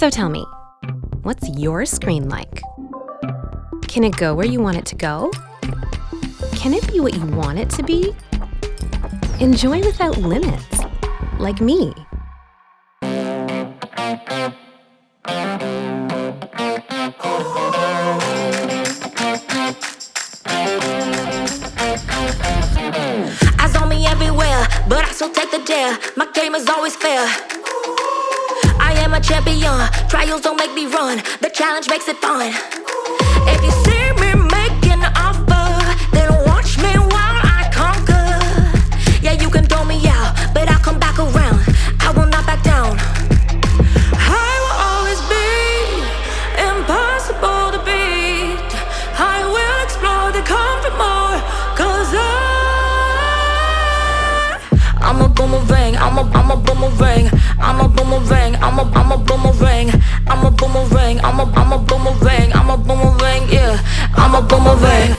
So tell me, what's your screen like? Can it go where you want it to go? Can it be what you want it to be? Enjoy without limits, like me. Eyes on me everywhere, but I still take the dare. My game is always fair. I am a champion. Trials don't make me run. The challenge makes it fun. If you see me making an offer, then watch me while I conquer. Yeah, you can throw me out, but I'll come back around. I will not back down. I will always be impossible to beat. I will explore the comfort more, 'cause I'm a boomerang, I'm a boomerang, I'm a boomerang, I'm a boomerang, I'm a boomerang, I'm a boomerang, I'm a boomerang, yeah, I'm a boomerang.